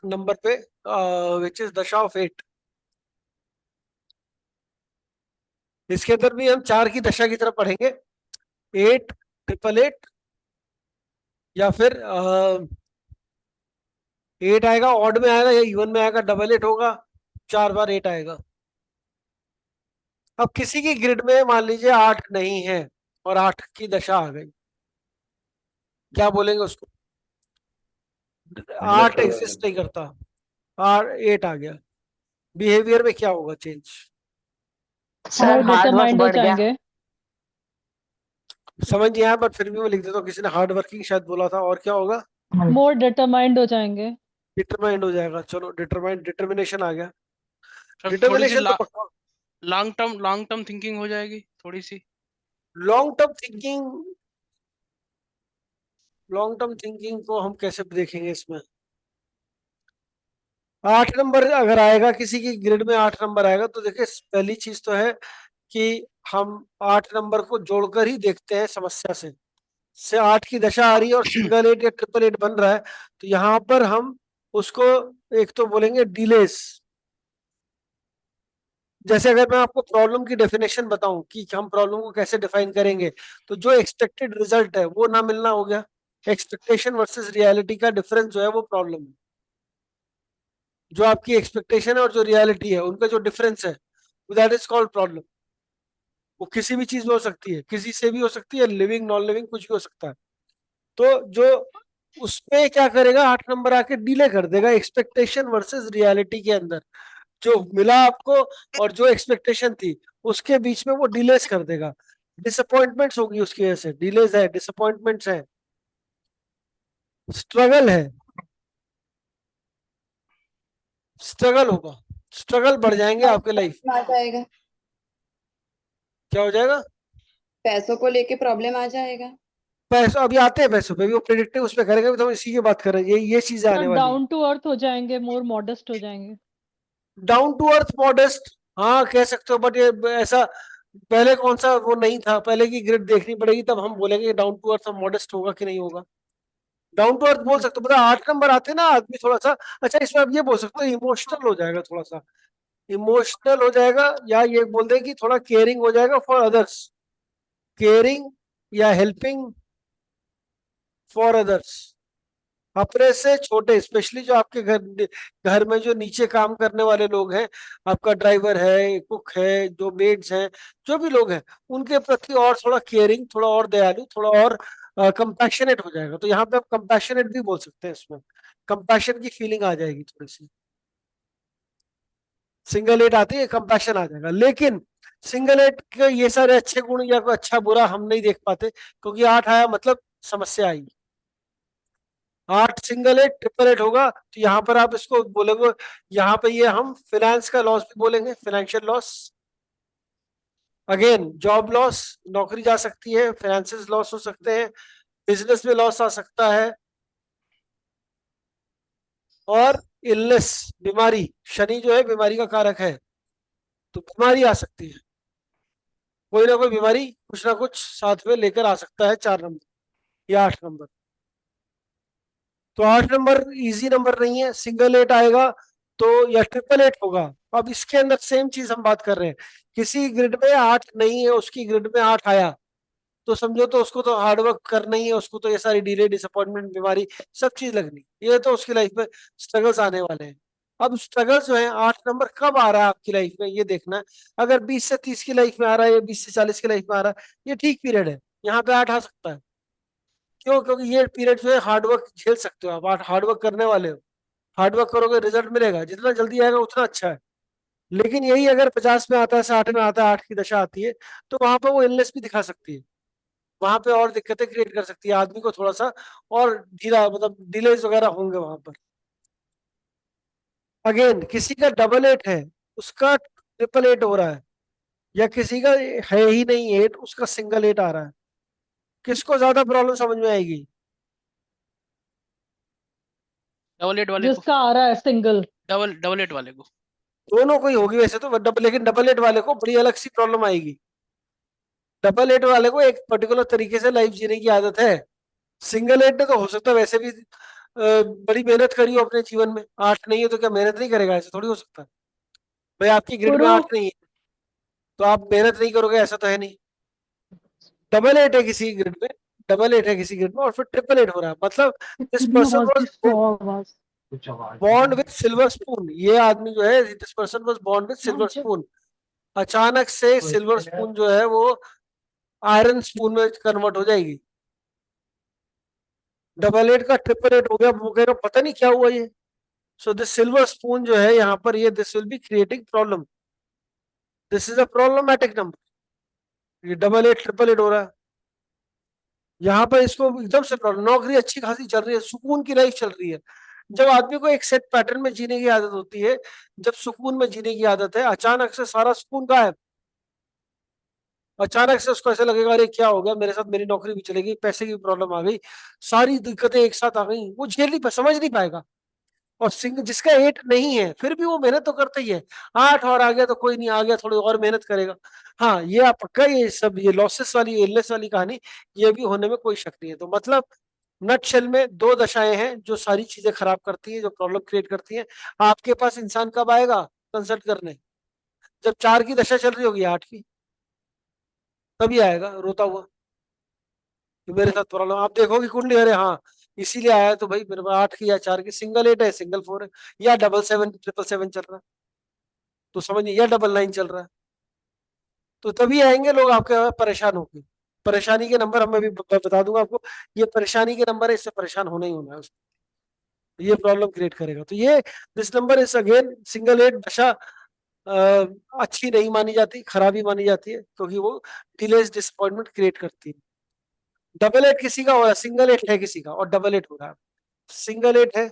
Number पे, which is दशा of 8। इसके अंदर भी हम 4 की दशा की तरफ पढ़ेंगे, 8, 888, या फिर 8 आएगा ऑड में आएगा या इवन में आएगा, 88 होगा, 4 बार 8 आएगा। अब किसी की ग्रिड में मान लीजिए 8 नहीं है और 8 की दशा आ गई, क्या बोलेंगे उसको? 8 एग्जिस्ट नहीं करता, 8 आ गया, बिहेवियर में क्या होगा चेंज? सर मोर हार्ड वर्क डिटरमाइंड हो बढ़ गया। जाएंगे। समझ नहीं आया, बट फिर भी मैं लिख देता हूँ, किसी ने हार्ड वर्किंग शायद बोला था, और क्या होगा? मोर डिटरमाइंड हो जाएंगे। डिटरमाइंड हो जाएगा, चलो डिटरमाइंड, डिटर्मिनेशन आ गया। सर थोड़ी सी डिटर्मिनेशन तो पक्का। लॉन्ग टर्म थिंकिंग हो जाएगी थोड़ी सी। Long term thinking, long term thinking को हम कैसे देखेंगे इसमें? 8 नंबर अगर आएगा, किसी की ग्रिड में 8 नंबर आएगा, तो देखिए पहली चीज तो है कि हम 8 नंबर को जोड़कर ही देखते हैं समस्या से 8 की दशा आ रही है और सिंगल 8 या ट्रिपल 8 बन रहा है, तो यहाँ पर हम उसको एक तो बोलेंगे डिलेस। जैसे अगर मैं आपको प्रॉब्लम की डेफिनेशन बताऊं कि हम प्रॉब्लम को कैसे डिफाइन करेंगे, तो जो एक्सपेक्टेड रिजल्ट है वो ना मिलना हो गया, एक्सपेक्टेशन वर्सेस रियलिटी का डिफरेंस जो है वो प्रॉब्लम है। जो आपकी एक्सपेक्टेशन है और जो रियलिटी है उनका जो डिफरेंस है, दैट इज कॉल्ड प्रॉब्लम। वो किसी भी चीज में हो सकती है, किसी से भी हो सकती है, लिविंग नॉन लिविंग कुछ भी हो सकता है। तो जो उसमें क्या करेगा, 8 नंबर आके डिले कर देगा एक्सपेक्टेशन वर्सेस रियलिटी के अंदर, जो मिला आपको और जो एक्सपेक्टेशन थी उसके बीच में वो डिलेस कर देगा। डिसअपॉइंटमेंट्स होगी उसकी वजह से, डिलेस है, डिसअपॉइंटमेंट्स है, स्ट्रगल है, स्ट्रगल होगा, स्ट्रगल बढ़ जाएंगे आपके लाइफ। आ जाएगा, क्या हो जाएगा? पैसों को लेके प्रॉब्लम आ जाएगा। पैसों, अभी आते हैं पैसों पे भी, वो प्रेडिक्टिव उस पर करेंगे, तो हम इसी की बात कर रहे हैं, ये चीजें आने वाली है। डाउन टू अर्थ हो जाएंगे, मोर मॉडेस्ट हो जाएंगे। डाउन टू अर्थ मॉडेस्ट, हाँ कह सकते हो, बट ये ऐसा पहले कौन सा वो नहीं था, पहले की ग्रिड देखनी पड़ेगी तब हम बोलेंगे डाउन टू अर्थ मॉडेस्ट होगा कि नहीं होगा। डाउन टू अर्थ बोल सकते हो, मतलब 8 नंबर आते हैं ना आदमी थोड़ा सा, अच्छा इसमें आप ये बोल सकते हो इमोशनल हो जाएगा, थोड़ा सा इमोशनल हो जाएगा, या ये बोल दे कि थोड़ा केयरिंग हो जाएगा फॉर अदर्स, केयरिंग या हेल्पिंग फॉर अदर्स, अपने से छोटे, स्पेशली जो आपके घर घर में जो नीचे काम करने वाले लोग हैं, आपका ड्राइवर है, कुक है, जो मेड्स हैं, जो भी लोग हैं, उनके प्रति और थोड़ा केयरिंग, थोड़ा और दयालु, थोड़ा और कंपैशनेट हो जाएगा। तो यहाँ पे आप कंपैशनेट भी बोल सकते हैं, इसमें कंपैशन की फीलिंग आ जाएगी थोड़ी सी। सिंगल एट आती है, कंपैशन आ जाएगा, लेकिन सिंगल एट के ये सारे अच्छे गुण या कोई अच्छा बुरा हम नहीं देख पाते, क्योंकि 8 आया मतलब समस्या आई। 8 सिंगल 8 ट्रिपल 8 होगा, तो यहाँ पर आप इसको बोलेंगे, यहाँ पे ये हम फाइनेंस का लॉस भी बोलेंगे, financial loss, again job loss, नौकरी जा सकती है, फाइनेंशियल लॉस हो सकते हैं, बिजनेस में लॉस आ सकता है, और इलनेस, बीमारी, शनि जो है बीमारी का कारक है, तो बीमारी आ सकती है, कोई ना कोई बीमारी कुछ ना कुछ साथ में लेकर आ सकता है 4 नंबर या 8 नंबर। तो 8 नंबर इजी नंबर नहीं है, सिंगल 8 आएगा तो, या ट्रिपल 8 होगा। अब इसके अंदर सेम चीज हम बात कर रहे हैं, किसी ग्रिड में 8 नहीं है, उसकी ग्रिड में 8 आया, तो समझो तो उसको तो हार्डवर्क करना ही है, उसको तो ये सारी डिले, डिसअपॉइंटमेंट, बीमारी, सब चीज लगनी, ये तो उसकी लाइफ में स्ट्रगल्स आने वाले हैं। अब स्ट्रगल्स जो है 8 नंबर कब आ रहा है आपकी लाइफ में, ये देखना है। अगर 20 से 30 की लाइफ में आ रहा है, या 20 से 40 की लाइफ में आ रहा है, ये ठीक पीरियड है, यहाँ पे 8 आ सकता है। क्यों? क्योंकि ये पीरियड जो है हार्डवर्क झेल सकते हो आप हार्डवर्क करने वाले हो, हार्डवर्क करोगे रिजल्ट मिलेगा, जितना जल्दी आएगा उतना अच्छा है। लेकिन यही अगर 50 में आता है, 60 में आता है, 8 की दशा आती है, तो वहां पर वो इलनेस भी दिखा सकती है, वहां पे और दिक्कतें क्रिएट कर सकती है, आदमी को थोड़ा सा और ढीला, मतलब डिलेज वगैरह होंगे वहां पर। अगेन किसी का डबल 8 है, उसका ट्रिपल 8 हो रहा है, या किसी का है ही नहीं 8, उसका सिंगल 8 आ रहा है, किसको ज्यादा प्रॉब्लम समझ में आएगी? डबल एट वाले को, जिसका आ रहा है सिंगल। डबल एट वाले को। दोनों को ही होगी वैसे तो, लेकिन डबल 8 वाले को बड़ी अलग सी प्रॉब्लम आएगी। डबल 8 वाले को एक पर्टिकुलर तरीके से लाइफ जीने की आदत है, सिंगल 8 में तो हो सकता है वैसे भी बड़ी मेहनत करी हो अपने जीवन में, 8 नहीं है तो क्या मेहनत नहीं करेगा? ऐसा थोड़ी हो सकता है भाई। आपकी ग्रिड में गुरु 8 नहीं है तो आप मेहनत नहीं करोगे, ऐसा तो है नहीं। डबल 8 है किसी ग्रिड में, डबल 8 है किसी ग्रिड में, और फिर ट्रिपल 8 हो रहा है, मतलब this person was bond with silver spoon. ये आदमी जो है, this person was bond with silver spoon, अचानक से सिल्वर स्पून जो है वो आयरन स्पून में कन्वर्ट हो जाएगी। डबल 8 का ट्रिपल 8 हो गया, वो कह रहा पता नहीं क्या हुआ ये। सो दिस सिल्वर स्पून जो है यहाँ पर, ये this will be creating problem, this is a problematic number. ये डबल 8 ट्रिपल 8 हो रहा है यहाँ पर, इसको एकदम से प्रॉब्लम। नौकरी अच्छी खासी चल रही है, सुकून की लाइफ चल रही है। जब आदमी को एक सेट पैटर्न में जीने की आदत होती है, जब सुकून में जीने की आदत है, अचानक से सारा सुकून गायब। अचानक से उसको ऐसा लगेगा अरे क्या हो गया मेरे साथ, मेरी नौकरी भी चली गई, पैसे की प्रॉब्लम आ गई, सारी दिक्कतें एक साथ आ गई, वो झेल नहीं समझ नहीं पाएगा। और सिंह जिसका 8 नहीं है फिर भी वो मेहनत तो करता ही है, 8 और आ गया तो कोई नहीं, आ गया थोड़ी और मेहनत करेगा। हाँ, ये आप पक्का, ये सब ये लॉसेस वाली, इलनेस वाली कहानी, ये भी होने में कोई शक नहीं है। तो मतलब नटशेल में दो दशाएं हैं जो सारी चीजें खराब करती है, जो प्रॉब्लम क्रिएट करती है। आपके पास इंसान कब आएगा कंसल्ट करने? जब 4 की दशा चल रही होगी, 8 की, तभी आएगा रोता हुआ कि मेरे साथ प्रॉब्लम। आप देखोगे कुंडली, अरे हाँ इसीलिए आया है, तो भाई मेरे पास 8 की या 4 की, सिंगल 8 है, सिंगल 4 है, या डबल 7 ट्रिपल 7 चल रहा है, तो समझिए, या डबल 9 चल रहा है, तो तभी आएंगे लोग आपके यहाँ परेशान होकर। परेशानी के नंबर हमें भी बता दूंगा आपको, ये परेशानी के नंबर है, इससे परेशान होना ही होना है उसको, ये प्रॉब्लम क्रिएट करेगा। तो ये this number is again single 8 दशा अच्छी नहीं मानी जाती, खराबी मानी जाती है, क्योंकि वो डिलेज डिसअपॉइंटमेंट क्रिएट करती है। डबल 8 किसी का हो रहा है, सिंगल 8 है किसी का और डबल 8 हो रहा है, सिंगल 8 है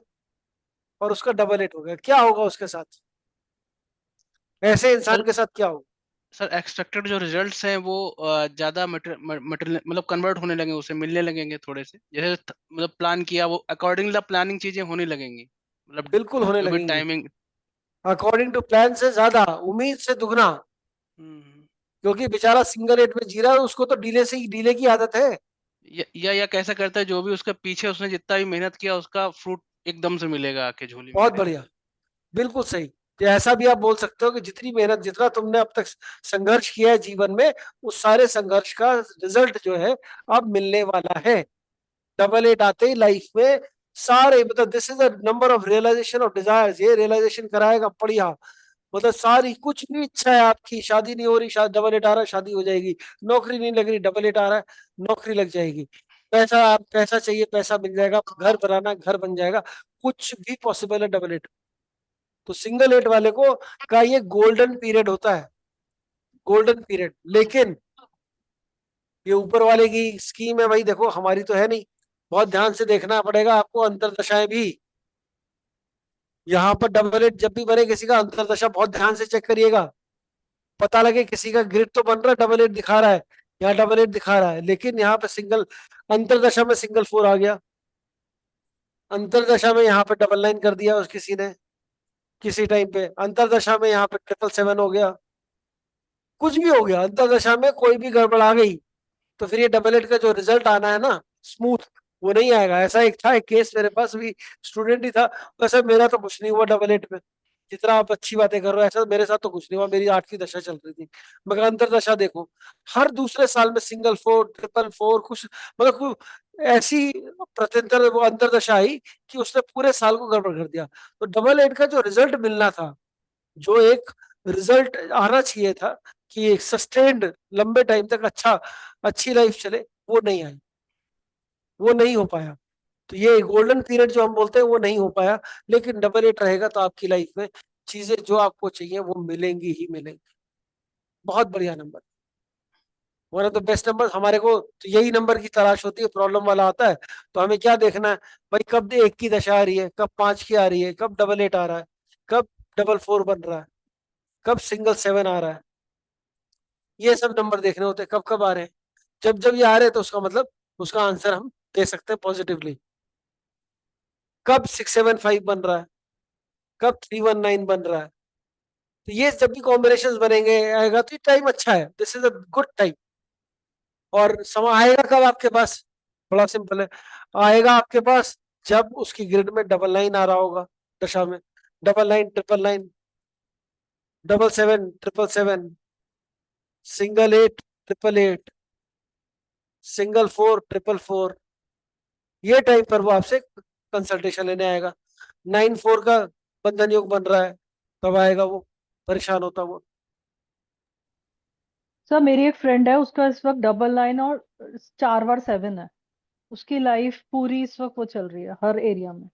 और उसका डबल 8 हो गया, क्या होगा उसके साथ? ऐसे इंसान सर के साथ क्या होगा? सर एक्सपेक्टेड जो रिजल्ट्स हैं वो ज्यादा मटेरियल मतलब कन्वर्ट होने लगे, उसे मिलने लगेंगे थोड़े से, जैसे मतलब प्लान किया वो अकॉर्डिंग प्लानिंग चीजें होने लगेंगी, मतलब बिल्कुल होने जो भी लगेंगे, टाइमिंग। अकॉर्डिंग टू प्लान से ज्यादा, उम्मीद से दुगना। हम्म। क्योंकि बेचारा सिंगल 8 में जी रहा है, उसको तो डिले से ही, डिले की आदत है। या कैसा करता है, जो भी उसके पीछे उसने जितना भी मेहनत किया उसका फ्रूट एकदम से मिलेगा आके झोली में बहुत मेरे। बढ़िया, बिल्कुल सही। तो ऐसा भी आप बोल सकते हो कि जितनी मेहनत, जितना तुमने अब तक संघर्ष किया है जीवन में, उस सारे संघर्ष का रिजल्ट जो है अब मिलने वाला है। डबल 8 आते ही लाइफ में सारे, मतलब this is the number of realization of desires, ये रियलाइजेशन कराएगा बढ़िया। मतलब सारी कुछ भी इच्छा है आपकी, शादी नहीं हो रही, शादी, डबल 8 आ रहा है, शादी हो जाएगी। नौकरी नहीं लग रही, डबल 8 आ रहा है, नौकरी लग जाएगी। पैसा, पैसा चाहिए, पैसा मिल जाएगा। घर बनाना, घर बन जाएगा। कुछ भी पॉसिबल है डबल 8। तो सिंगल 8 वाले को का ये गोल्डन पीरियड होता है, गोल्डन पीरियड। लेकिन ये ऊपर वाले की स्कीम है भाई, देखो हमारी तो है नहीं, बहुत ध्यान से देखना पड़ेगा आपको अंतरदशाएं भी। यहाँ पर डबल 8 जब भी बने किसी का, अंतरदशा बहुत ध्यान से चेक करिएगा। पता लगे किसी का ग्रिड तो बन रहा है, डबल 8 दिखा रहा है, यहाँ डबल 8 दिखा रहा है, लेकिन यहाँ पे सिंगल, अंतरदशा में सिंगल 4 आ गया, अंतरदशा में यहाँ पे डबल 9 कर दिया उस किसी ने, किसी टाइम पे अंतरदशा में यहाँ पे ट्रिपल 7 हो गया, कुछ भी हो गया, अंतरदशा में कोई भी गड़बड़ आ गई, तो फिर ये डबल 8 का जो रिजल्ट आना है ना स्मूथ, वो नहीं आएगा। ऐसा एक था, एक केस मेरे पास भी, स्टूडेंट ही था, वैसे मेरा तो कुछ नहीं हुआ डबल 8 में, जितना आप अच्छी बातें कर रहे हो, ऐसा मेरे साथ तो कुछ नहीं हुआ, मेरी 8 की दशा चल रही थी। मगर अंतरदशा देखो, हर दूसरे साल में सिंगल 4 ट्रिपल 4 कुछ, मतलब ऐसी प्रत्यंतर वो अंतरदशा आई कि उसने पूरे साल को गड़बड़ कर दिया। तो डबल 8 का जो रिजल्ट मिलना था, जो एक रिजल्ट आना चाहिए था कि एक सस्टेन्ड लंबे टाइम तक अच्छा, अच्छी लाइफ चले, वो नहीं आई, वो नहीं हो पाया। तो ये गोल्डन पीरियड जो हम बोलते हैं वो नहीं हो पाया। लेकिन डबल 8 रहेगा तो आपकी लाइफ में चीजें जो आपको चाहिए वो मिलेंगी ही मिलेंगी। बहुत बढ़िया number, one of the best number. हमारे को तो यही नंबर की तलाश होती है, प्रॉब्लम वाला आता है तो हमें क्या देखना है भाई, कब 1 की दशा आ रही है, कब 5 की आ रही है, कब डबल 8 आ रहा है, कब डबल 4 बन रहा है, कब सिंगल 7 आ रहा है। ये सब नंबर देखने होते हैं कब कब आ रहे हैं। जब जब ये आ रहे हैं तो उसका मतलब, उसका आंसर हम दे सकते हैं पॉजिटिवली। कब 675 बन रहा है, कब 319 बन रहा है, तो ये जब भी कॉम्बिनेशन बनेंगे आएगा तो ये टाइम अच्छा है, this is a good time. और समय आएगा कब आपके पास, बड़ा सिंपल है, आएगा आपके पास जब उसकी ग्रिड में डबल लाइन आ रहा होगा दशा में, double line, triple line, 7777, single 8, triple 8, single 4, triple 4, ये टाइम पर वो आपसे कंसल्टेशन लेने आएगा। 9-4 का बंधन योग बन रहा है, तब आएगा वो, परेशान होता वो। सर मेरी एक फ्रेंड है, उसका इस वक्त डबल लाइन और 4 बार 7 है। उसकी लाइफ पूरी इस वक्त वो चल रही है हर एरिया में।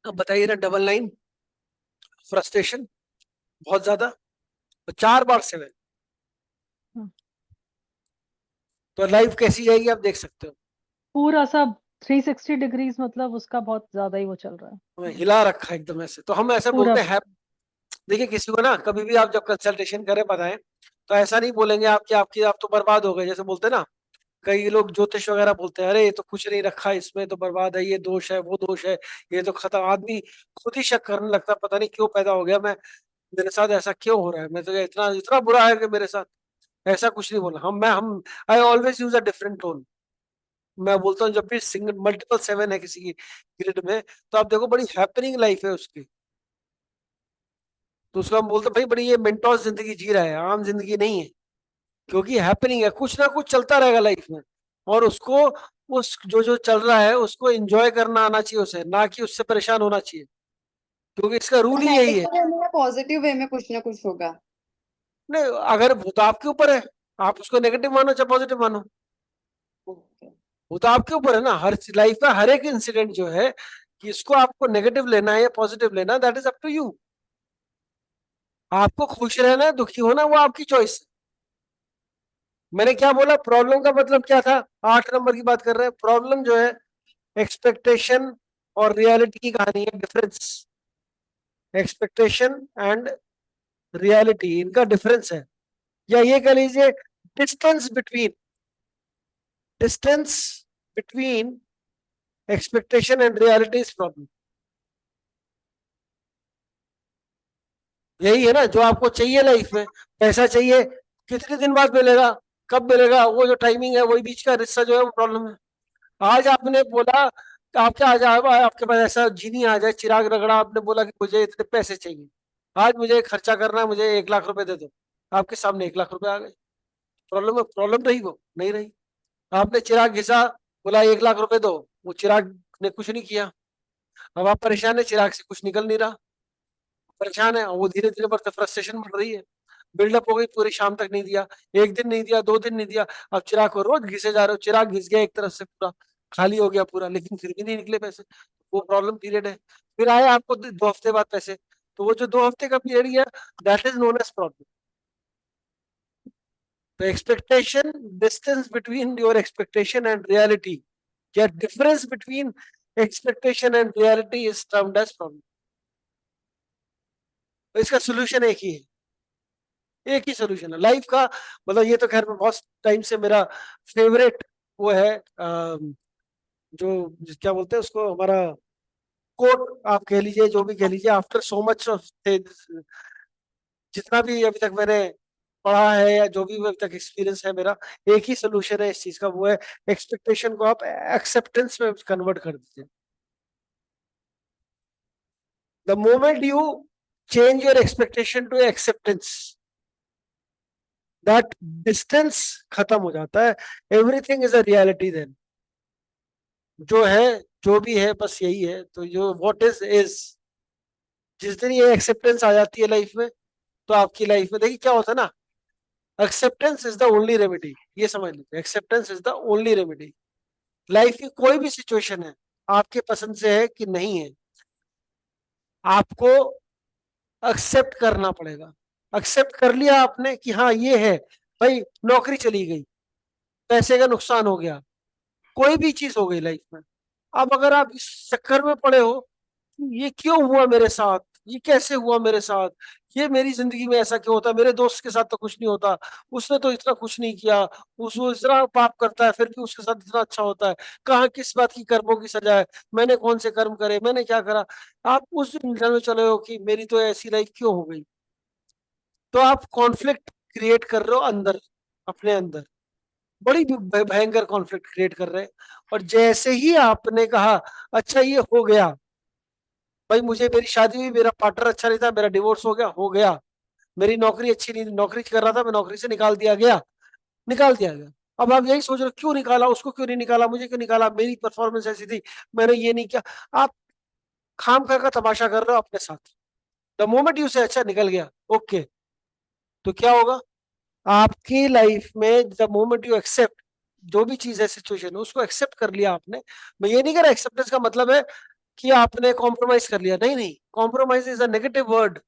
अब बताइए ना, डबल लाइन, फ्रस्ट्रेशन बहुत ज्यादा, तो 4 बार 7, हम्म। तो लाइफ कैसी जाएगी आप देख सकते हो। पूरा सब 360 डिग्रीज, मतलब उसका बहुत ज्यादा ही वो चल रहा है। हमें हिला रखा है एकदम ऐसे, तो हम ऐसे पूरा बोलते हैं। देखिए किसी को ना कभी भी आप जब कंसल्टेशन करें बताएं, तो ऐसा नहीं बोलेंगे आपकी आपकी आप तो बर्बाद हो गए, जैसे बोलते हैं ना कई लोग ज्योतिष वगैरह बोलते हैं, अरे ये तो कुछ नहीं रखा इसमें, तो बर्बाद है, ये दोष है, वो दोष है, ये तो खत्म। आदमी खुद ही शक करने लगता है, पता नहीं क्यों पैदा हो गया मैं, मेरे साथ ऐसा क्यों हो रहा है, मैं तो इतना इतना बुरा है कि मेरे साथ। ऐसा कुछ नहीं बोला हम I always use a different tone. मैं बोलता हूँ जब भी सिंगल मल्टीपल 7 है किसी की ग्रिड में, तो आप देखो बड़ी हैपनिंग लाइफ है उसकी, तो उसको हम बोलते हैं भाई बड़ी ये मेंटोस जिंदगी जी रहा है, आम जिंदगी नहीं है, क्योंकि हैपनिंग है, कुछ ना कुछ चलता रहेगा लाइफ में, और उसको उस जो जो चल रहा है उसको एंजॉय करना आना चाहिए उसे, ना कि उससे परेशान होना चाहिए, क्योंकि इसका रूल ही यही है। नेगेटिव वे में या पॉजिटिव वे में कुछ ना कुछ होगा। नहीं, अगर वो तो आपके ऊपर है, आप उसको नेगेटिव मानो चाहे पॉजिटिव मानो, वो तो आपके ऊपर है ना। हर लाइफ का हर एक इंसिडेंट जो है कि इसको आपको नेगेटिव लेना है या पॉजिटिव लेना है, that is up to you. आपको खुश रहना है, दुखी होना, वो आपकी चॉइस है। मैंने क्या बोला, प्रॉब्लम का मतलब क्या था, 8 नंबर की बात कर रहे हैं। प्रॉब्लम जो है एक्सपेक्टेशन और रियलिटी की कहानी है, डिफरेंस। एक्सपेक्टेशन एंड रियलिटी, इनका डिफरेंस है, या ये कह लीजिए distance between, distance between expectation and reality is problem. यही है ना जो आपको चाहिए लाइफ में, पैसा चाहिए, कितने दिन बाद मिलेगा, कब मिलेगा, वो जो टाइमिंग है, वही बीच का रिश्ता जो है वो प्रॉब्लम है। आज आपने बोला कि आपके आज आपके पास ऐसा जीनी आ जाए, चिराग रगड़ा, आपने बोला कि मुझे इतने पैसे चाहिए, आज मुझे खर्चा करना है, मुझे 1 लाख रुपए दे दो, आपके सामने 1 लाख रुपए आ गए। प्रॉब्लम है, प्रॉब्लम रही वो नहीं रही। आपने चिराग घिसा, बोला 1 लाख रुपए दो, वो चिराग ने कुछ नहीं किया, अब आप परेशान है, चिराग से कुछ निकल नहीं रहा, परेशान है, वो धीरे धीरे बढ़ते, फ्रस्ट्रेशन बढ़ रही है, बिल्डअप हो गई, पूरी शाम तक नहीं दिया, एक दिन नहीं दिया, 2 दिन नहीं दिया, अब चिराग को रोज घिसे जा रहे हो, चिराग घिस गया एक तरफ से, पूरा खाली हो गया पूरा, लेकिन फिर भी नहीं निकले पैसे, वो प्रॉब्लम पीरियड है। फिर आए आपको 2 हफ्ते बाद पैसे, तो वो जो 2 हफ्ते का पीरियड गया, that is known as problem. तो expectation, distance between your expectation and reality, या difference between expectation and reality is termed as problem. तो इसका सोल्यूशन एक ही है, एक ही सोल्यूशन है लाइफ का। मतलब ये तो खैर बहुत टाइम से मेरा फेवरेट वो है, जो क्या बोलते हैं उसको, हमारा कोट आप कह लीजिए, जो भी कह लीजिए, आफ्टर सो मच ऑफ, जितना भी अभी तक मैंने पढ़ा है या जो भी अभी तक एक्सपीरियंस है मेरा, एक ही सोल्यूशन है इस चीज का, वो है एक्सपेक्टेशन को आप एक्सेप्टेंस में कन्वर्ट कर दीजिए। The moment you change your expectation to acceptance, that distance खत्म हो जाता है, everything is a reality then. जो है जो भी है बस यही है, तो जो व्हाट इज इज। जिस दिन ये एक्सेप्टेंस आ जाती है लाइफ में, तो आपकी लाइफ में देखिए क्या होता है ना, acceptance is the only remedy, ये समझ लीजिए, acceptance is the only remedy. Life की कोई भी सिचुएशन है, आपके पसंद से है कि नहीं है, आपको एक्सेप्ट करना पड़ेगा। एक्सेप्ट कर लिया आपने कि हाँ ये है, भाई नौकरी चली गई, पैसे का नुकसान हो गया, कोई भी चीज हो गई लाइफ में, अब अगर आप इस चक्कर में पड़े हो, ये क्यों हुआ मेरे साथ, ये कैसे हुआ मेरे साथ, ये मेरी जिंदगी में ऐसा क्यों होता है, मेरे दोस्त के साथ तो कुछ नहीं होता, उसने तो इतना कुछ नहीं किया, वो इतना पाप करता है फिर भी उसके साथ इतना अच्छा होता है, कहाँ किस बात की कर्मों की सजा है, मैंने कौन से कर्म करे, मैंने क्या करा। आप उस उलझन में चले हो कि मेरी तो ऐसी लाइफ क्यों हो गई, तो आप कॉन्फ्लिक्ट क्रिएट कर रहे हो अंदर, अपने अंदर। बड़ी भयंकर कॉन्फ्लिक्ट क्रिएट कर रहे हैं। और जैसे ही आपने कहा अच्छा ये हो गया भाई, मुझे मेरी शादी हुई, मेरा पार्टनर अच्छा नहीं था, मेरा डिवोर्स हो गया, मेरी नौकरी अच्छी नहीं, नौकरी कर रहा था मैं, नौकरी से निकाल दिया गया, निकाल दिया गया। अब आप यही सोच रहे हो क्यों निकाला, उसको क्यों नहीं निकाला, मुझे क्यों निकाला, मेरी परफॉर्मेंस ऐसी थी, मैंने ये नहीं किया। आप खाम खा का तमाशा कर रहे हो अपने साथ। द मोमेंट यू से अच्छा निकल गया, ओके, तो क्या होगा आपकी लाइफ में? द मोमेंट यू एक्सेप्ट, जो भी चीज है, सिचुएशन है, उसको एक्सेप्ट कर लिया आपने। मैं ये नहीं कह रहा एक्सेप्टेंस का मतलब है कि आपने कॉम्प्रोमाइज कर लिया, नहीं नहीं, compromise is a negative word.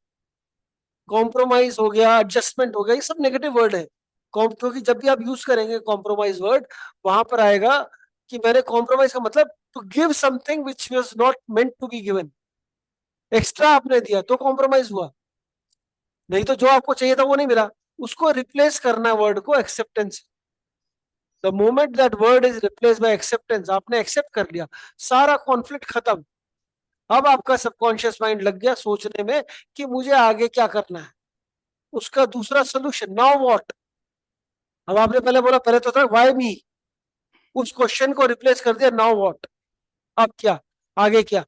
Compromise हो गया, एडजस्टमेंट हो गया, ये सब नेगेटिव वर्ड है। क्योंकि जब भी आप यूज करेंगे कॉम्प्रोमाइज वर्ड, वहां पर आएगा कि मैंने कॉम्प्रोमाइज का मतलब to give something which was not meant to be given, extra आपने दिया तो कॉम्प्रोमाइज हुआ, नहीं तो जो आपको चाहिए था वो नहीं मिला, उसको रिप्लेस करना वर्ड को acceptance. The moment that word is replace by acceptance, आपने एक्सेप्ट कर लिया, सारा कॉन्फ्लिक्ट खत्म। अब आपका सबकॉन्शियस माइंड लग गया सोचने में कि मुझे आगे क्या करना है, उसका दूसरा सोल्यूशन, नाउ व्हाट। अब आपने पहले बोला, पहले तो था व्हाई मी, उस क्वेश्चन को रिप्लेस कर दिया नाउ व्हाट, अब क्या, आगे क्या।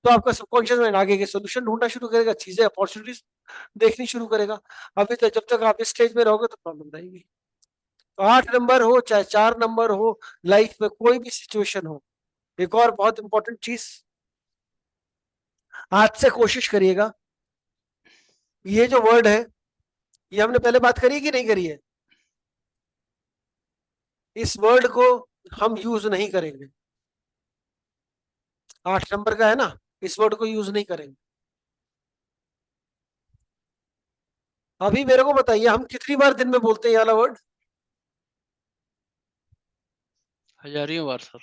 तो आपका सबकॉन्शियस माइंड आगे के सोल्यूशन ढूंढना शुरू करेगा, चीजें अपॉर्चुनिटीज देखनी शुरू करेगा। अभी तो जब तक आप इस स्टेज में रहोगे तो प्रॉब्लम रहेगी। तो 8 नंबर हो चाहे 4 नंबर हो, लाइफ में कोई भी सिचुएशन हो, एक और बहुत इंपॉर्टेंट चीज, आज से कोशिश करिएगा, ये जो वर्ड है ये हमने पहले बात करी है कि नहीं करी है, इस वर्ड को हम यूज नहीं करेंगे। 8 नंबर का है ना, इस वर्ड को यूज नहीं करेंगे। अभी मेरे को बताइए हम कितनी बार दिन में बोलते हैं ये वाला वर्ड? हजारों बार सर।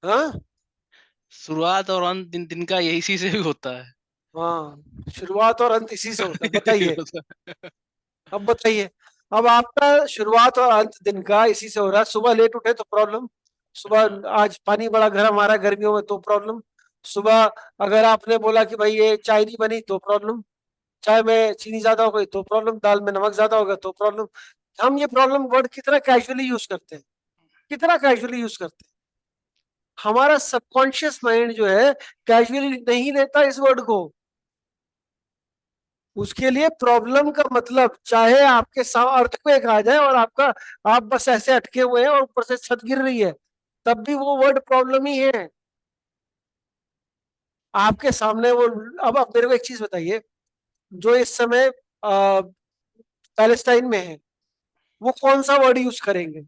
हाँ शुरुआत और अंत दिन दिन का यही इसी से भी होता है। हाँ, शुरुआत और अंत इसी से होता है। यही बताइए, होता है। अब बताइए, अब आपका शुरुआत और अंत दिन का इसी से हो रहा है। सुबह लेट उठे तो प्रॉब्लम, हाँ, सुबह आज पानी बड़ा गर्म आ रहा है गर्मियों में तो प्रॉब्लम, सुबह अगर आपने बोला कि भाई ये चाय नहीं बनी तो प्रॉब्लम, चाय में चीनी ज्यादा हो गई तो प्रॉब्लम, दाल में नमक ज्यादा होगा तो प्रॉब्लम। हम ये प्रॉब्लम वर्ड कितना कैजुअली यूज करते हैं, कितना कैजुअली यूज करते हैं। हमारा सबकॉन्शियस माइंड जो है कैजुअली नहीं लेता इस वर्ड को। उसके लिए प्रॉब्लम का मतलब चाहे आपके साथ अर्थक्वेक आ जाए और आपका, आप बस ऐसे अटके हुए हैं और ऊपर से छत गिर रही है, तब भी वो वर्ड प्रॉब्लम ही है आपके सामने वो। अब आप मेरे को एक चीज बताइए, जो इस समय पैलेस्टाइन में है, वो कौन सा वर्ड यूज करेंगे?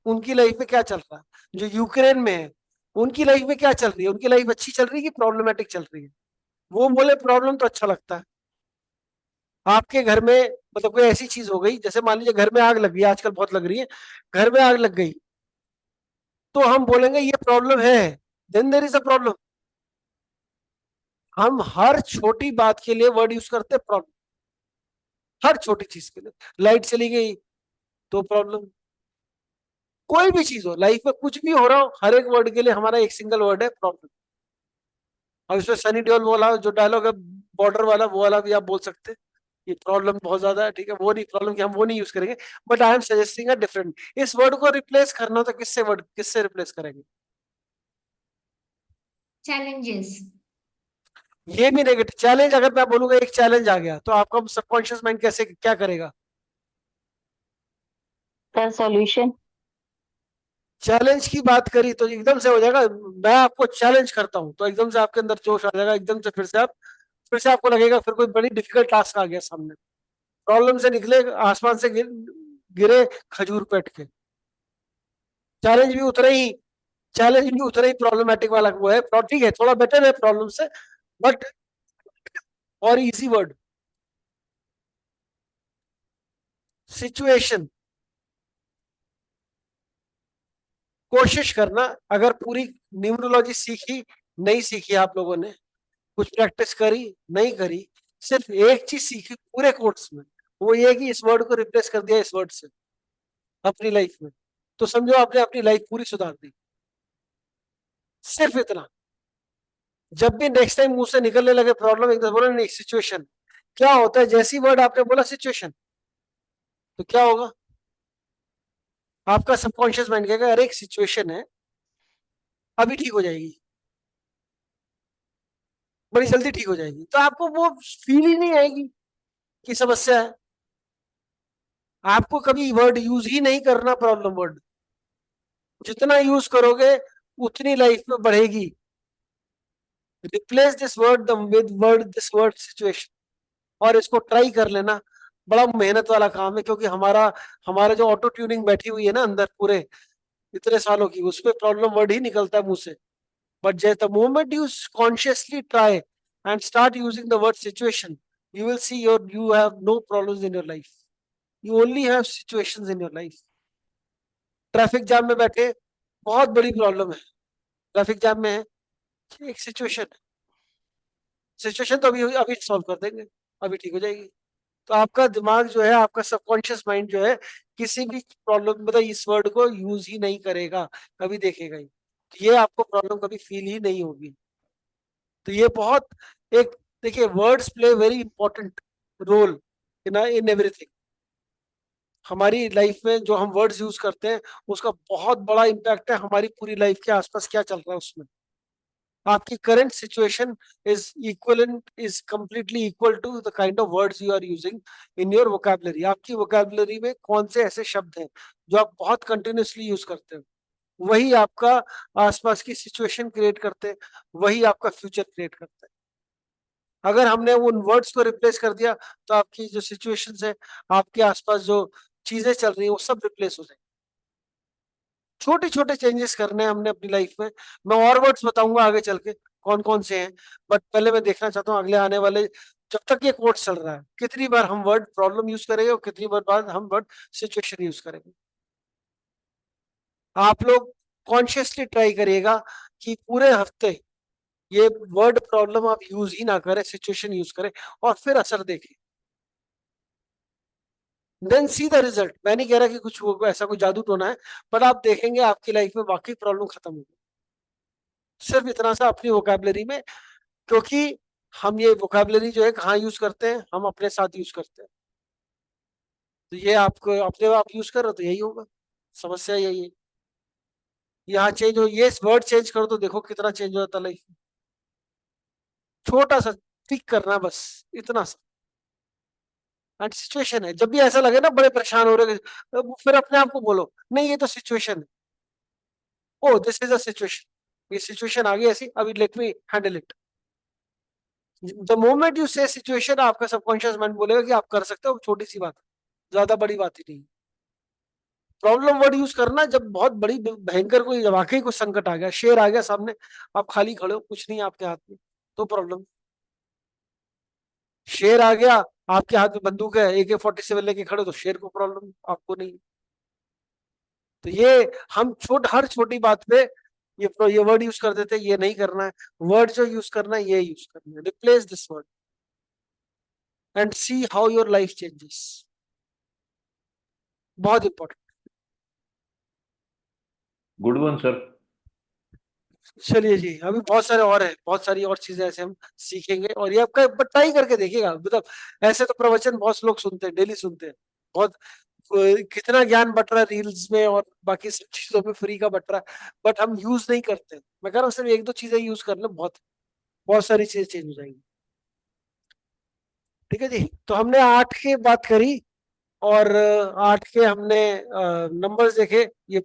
उनकी लाइफ में क्या चल रहा है? जो यूक्रेन में है, उनकी लाइफ में क्या चल रही है? उनकी लाइफ अच्छी चल रही है कि प्रॉब्लमेटिक चल रही है? वो बोले प्रॉब्लम तो अच्छा लगता है। आपके घर में मतलब कोई ऐसी चीज हो गई, जैसे मान लीजिए घर में आग लग गई, आजकल बहुत लग रही है, घर में आग लग गई, तो हम बोलेंगे ये प्रॉब्लम है, then there is a problem. हम हर छोटी बात के लिए वर्ड यूज करते हैं प्रॉब्लम, हर छोटी चीज के लिए। लाइट चली गई तो प्रॉब्लम, कोई भी चीज हो लाइफ में, कुछ भी हो रहा हो, हर एक वर्ड के लिए हमारा एक सिंगल वर्ड है प्रॉब्लम। अब इसमें सनी देओल वाला जो डायलॉग है बॉर्डर वाला, वो वाला भी आप बोल सकते हैं, ये प्रॉब्लम बहुत ज्यादा है, ठीक है, वो नहीं प्रॉब्लम की हम वो नहीं यूज करेंगे, but I am suggesting a different. इस वर्ड को रिप्लेस करना हो तो किससे, वर्ड किससे रिप्लेस करेंगे? challenges, ये भी नेगेटिव चैलेंज, अगर मैं बोलूंगा एक चैलेंज आ गया तो आपका सबकॉन्शियस माइंड कैसे क्या करेगा? the solution, चैलेंज की बात करी तो एकदम से हो जाएगा, मैं आपको चैलेंज करता हूं, तो एकदम से आपके अंदर जोश आ जाएगा, एकदम से फिर से आपको लगेगा फिर कोई बड़ी डिफिकल्ट टास्क आ गया सामने। प्रॉब्लम से निकले, आसमान से गिरे खजूर पे अटके। चैलेंज भी उतना ही, चैलेंज भी उतना ही प्रॉब्लमेटिक वाला वो है, ठीक है थोड़ा बेटर है प्रॉब्लम से, बट और इजी वर्ड। सिचुएशन, कोशिश करना, अगर पूरी न्यूमरोलॉजी सीखी, नहीं सीखी आप लोगों ने, कुछ प्रैक्टिस करी नहीं करी, सिर्फ एक चीज सीखी पूरे कोर्स में, वो ये कि इस वर्ड को रिप्लेस कर दिया इस वर्ड से अपनी लाइफ में, तो समझो आपने अपनी लाइफ पूरी सुधार दी। सिर्फ इतना। जब भी नेक्स्ट टाइम मुंह से निकलने लगे प्रॉब्लम, एकदम बोला नहीं सिचुएशन, क्या होता है जैसी वर्ड आपने बोला सिचुएशन, तो क्या होगा? आपका सबकॉन्शियस माइंड कहेगा अरे एक सिचुएशन है, अभी ठीक हो जाएगी, बड़ी जल्दी ठीक हो जाएगी, तो आपको वो फील ही नहीं आएगी कि समस्या है। आपको कभी वर्ड यूज ही नहीं करना, प्रॉब्लम वर्ड जितना यूज करोगे उतनी लाइफ में बढ़ेगी। Replace this word with word this word situation, और इसको ट्राई कर लेना। बड़ा मेहनत वाला काम है, क्योंकि हमारा जो ऑटो ट्यूनिंग बैठी हुई है ना अंदर पूरे इतने सालों की, उसमें प्रॉब्लम वर्ड ही निकलता है मुंह से। But the moment you consciously try and start using the word situation, you will see you have no problems in your life. You only have situations in your life. Traffic jam में बैठे, बहुत बड़ी problem है, traffic jam में है, एक situation है, situation तो अभी अभी सॉल्व कर देंगे, अभी ठीक हो जाएगी। तो आपका दिमाग जो है, आपका सबकॉन्शियस माइंड जो है, किसी भी प्रॉब्लम मतलब इस वर्ड को यूज ही नहीं करेगा, कभी देखेगा ही, तो ये आपको प्रॉब्लम कभी फील ही नहीं होगी। तो ये बहुत एक, देखिए words play very important role in everything. हमारी लाइफ में जो हम वर्ड्स यूज करते हैं उसका बहुत बड़ा इम्पैक्ट है हमारी पूरी लाइफ के आसपास क्या चल रहा है उसमें। आपकी current situation is completely equal to the kind of words you are using in your vocabulary. आपकी वोकैबुलरी में कौन से ऐसे शब्द हैं जो आप बहुत कंटिन्यूसली यूज करते हो, वही आपका आसपास की सिचुएशन क्रिएट करते हैं, वही आपका फ्यूचर क्रिएट करता है। अगर हमने उन वर्ड्स को रिप्लेस कर दिया तो आपकी जो सिचुएशंस है, आपके आसपास जो चीजें चल रही है, वो सब रिप्लेस हो जाएंगी। छोटे छोटे चेंजेस करने हैं हमने अपनी लाइफ में। मैं और वर्ड्स बताऊंगा आगे चल के कौन कौन से हैं, बट पहले मैं देखना चाहता हूँ अगले आने वाले, जब तक ये कोर्स चल रहा है, कितनी बार हम वर्ड प्रॉब्लम यूज करेंगे और कितनी बार बाद हम वर्ड सिचुएशन यूज करेंगे। आप लोग कॉन्शियसली ट्राई करिएगा कि पूरे हफ्ते ये वर्ड प्रॉब्लम आप यूज ही ना करें, सिचुएशन यूज करें, और फिर असर देखें। Then see the result. मैं नहीं कह रहा कि कुछ ऐसा कोई जादू टोना है, पर आप देखेंगे आपकी लाइफ में वाकई प्रॉब्लम खत्म होगी। सिर्फ इतना सा अपनी वोकैबुलरी में, क्योंकि हम ये वोकैबुलरी जो है कहाँ यूज करते हैं, हम अपने साथ यूज करते हैं। तो ये आपको अपने आप यूज कर रहे हो तो यही होगा, समस्या यही है। यहाँ चेंज हो, ये वर्ड चेंज करो तो देखो कितना चेंज हो जाता लाइफ में। छोटा सा ठीक करना, बस इतना सा। एंड सिचुएशन है, जब भी ऐसा लगे ना बड़े परेशान हो रहे, फिर अपने आप को बोलो नहीं ये तो सिचुएशन है, ओ दिस इज अ सिचुएशन, ये सिचुएशन आ गई ऐसी, अभी let me handle it. The moment you से सिचुएशन, आपका सबकॉन्शियस माइंड बोलेगा कि आप कर सकते हो, छोटी सी बात, ज्यादा बड़ी बात ही नहीं। प्रॉब्लम वर्ड यूज करना जब बहुत बड़ी भयंकर कोई वाकई कोई संकट आ गया, शेर आ गया सामने, आप खाली खड़े हो, कुछ नहीं आपके हाथ में, तो प्रॉब्लम। शेर आ गया, आपके हाथ में बंदूक है, AK-47 लेके खड़े, तो शेर को प्रॉब्लम, आपको नहीं। तो ये हम हर छोटी बात पे ये वर्ड यूज कर देते हैं, ये नहीं करना है। वर्ड जो यूज करना है ये यूज करना है, replace this word and see how your life changes. बहुत इंपॉर्टेंट। Good one sir. चलिए जी, अभी बहुत सारे और है, बहुत सारी और चीजें ऐसे हम सीखेंगे, और ये आपका ट्राई करके देखिएगा। मतलब ऐसे तो प्रवचन बहुत लोग सुनते हैं, डेली सुनते हैं, बहुत कितना ज्ञान बट रहा है रील्स में और बाकी सब चीजों में फ्री का बट रहा है, बट हम यूज नहीं करते। मैं कह रहा हूँ सिर्फ एक दो चीजें यूज कर ले, बहुत बहुत सारी चीजें चेंज हो जाएंगी। ठीक है जी, तो हमने 8 की बात करी, और 8 के हमने नंबर्स देखे, ये